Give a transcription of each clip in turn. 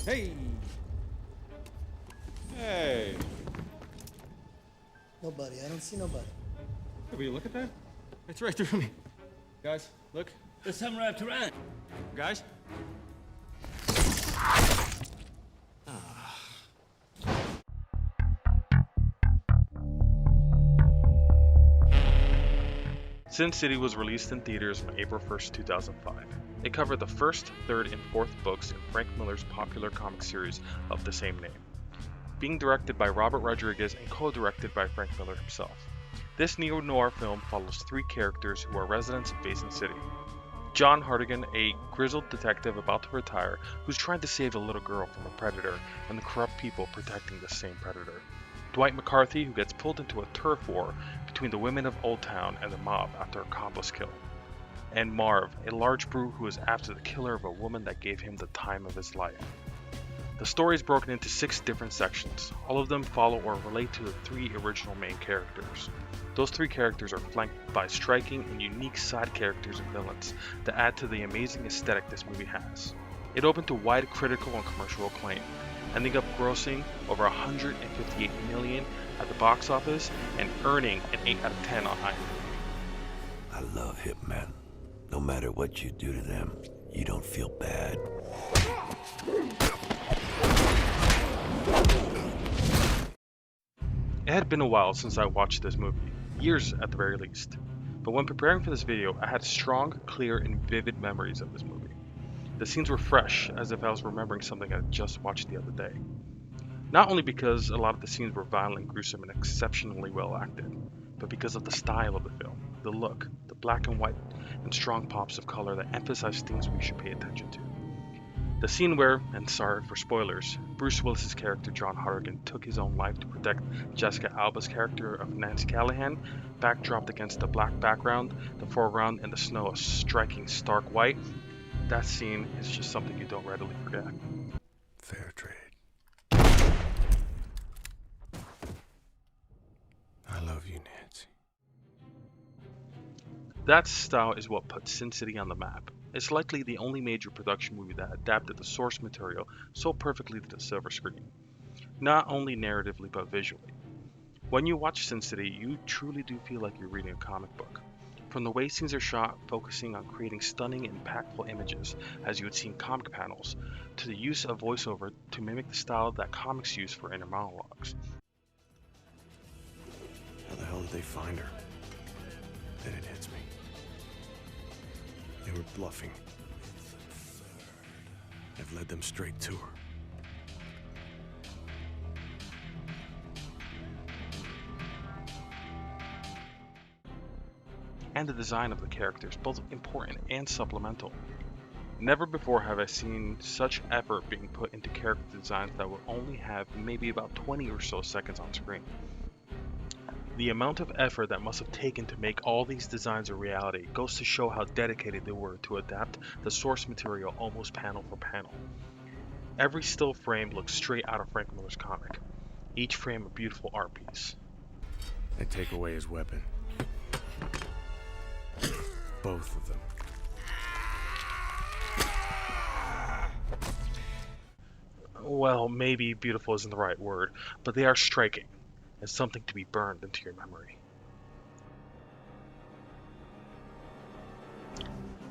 Hey! Hey! Nobody. I don't see nobody. Will you look at that? It's right through me. Guys, look. The Samurai of Tehran. Guys? Sin City was released in theaters on April 1st, 2005. It covered the first, third, and fourth books in Frank Miller's popular comic series of the same name, being directed by Robert Rodriguez and co-directed by Frank Miller himself. This neo-noir film follows three characters who are residents of Basin City. John Hartigan, a grizzled detective about to retire who's trying to save a little girl from a predator and the corrupt people protecting the same predator. Dwight McCarthy, who gets pulled into a turf war between the women of Old Town and the mob after a accomplice kill. And Marv, a large brute who is after the killer of a woman that gave him the time of his life. The story is broken into 6 different sections. All of them follow or relate to the 3 original main characters. Those 3 characters are flanked by striking and unique side characters and villains that add to the amazing aesthetic this movie has. It opened to wide critical and commercial acclaim, ending up grossing over $158 million at the box office and earning an 8 out of 10 on IMDb. I love Hitman. No matter what you do to them, you don't feel bad. It had been a while since I watched this movie, years at the very least. But when preparing for this video, I had strong, clear, and vivid memories of this movie. The scenes were fresh, as if I was remembering something I had just watched the other day. Not only because a lot of the scenes were violent, gruesome, and exceptionally well acted, but because of the style of the film, the look, the black and white and strong pops of color that emphasize things we should pay attention to. The scene where, and sorry for spoilers, Bruce Willis's character John Hartigan took his own life to protect Jessica Alba's character of Nancy Callahan, backdropped against the black background, the foreground and the snow a striking stark white, that scene is just something you don't readily forget. Fair trade. I love you, Nancy. That style is what put Sin City on the map. It's likely the only major production movie that adapted the source material so perfectly to the silver screen, not only narratively but visually. When you watch Sin City, you truly do feel like you're reading a comic book. From the way scenes are shot, focusing on creating stunning and impactful images as you would see in comic panels, to the use of voiceover to mimic the style that comics use for inner monologues. How the hell did they find her? Then it hits me. They were bluffing. I've led them straight to her. And the design of the characters, both important and supplemental. Never before have I seen such effort being put into character designs that would only have maybe about 20 or so seconds on screen. The amount of effort that must have taken to make all these designs a reality goes to show how dedicated they were to adapt the source material almost panel for panel. Every still frame looks straight out of Frank Miller's comic, each frame a beautiful art piece. They take away his weapon. Both of them. Well, maybe beautiful isn't the right word, but they are striking, and something to be burned into your memory.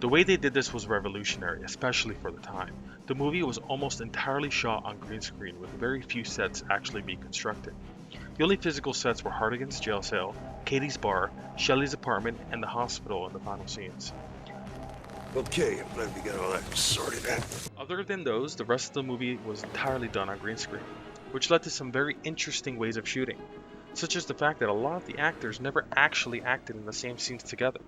The way they did this was revolutionary, especially for the time. The movie was almost entirely shot on green screen, with very few sets actually being constructed. The only physical sets were Hartigan's jail cell, Katie's bar, Shelley's apartment, and the hospital in the final scenes. Okay, I'm glad we got all that sorted out. Other than those, the rest of the movie was entirely done on green screen, which led to some very interesting ways of shooting, such as the fact that a lot of the actors never actually acted in the same scenes together.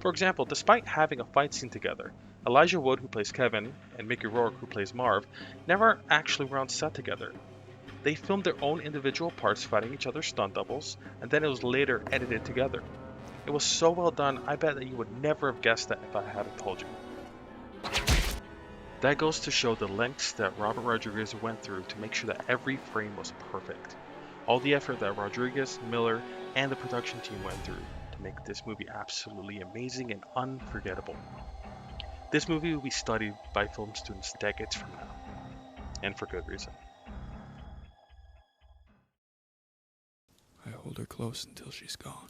For example, despite having a fight scene together, Elijah Wood, who plays Kevin, and Mickey Rourke, who plays Marv, never actually were on set together. They filmed their own individual parts fighting each other's stunt doubles, and then it was later edited together. It was so well done, I bet that you would never have guessed that if I hadn't told you. That goes to show the lengths that Robert Rodriguez went through to make sure that every frame was perfect. All the effort that Rodriguez, Miller, and the production team went through to make this movie absolutely amazing and unforgettable. This movie will be studied by film students decades from now. and for good reason. I hold her close until she's gone.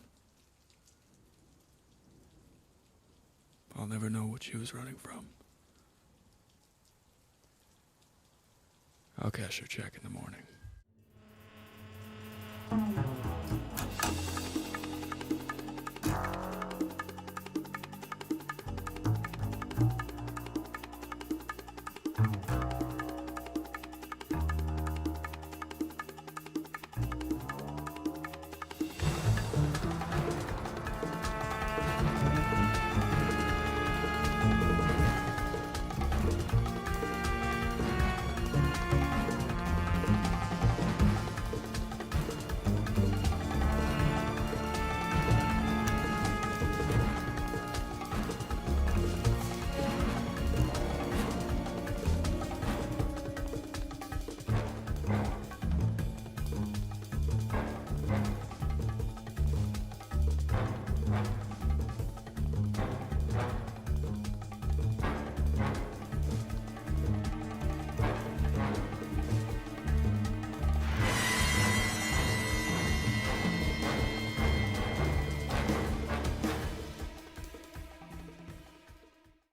I'll never know what she was running from. I'll cash her check in the morning.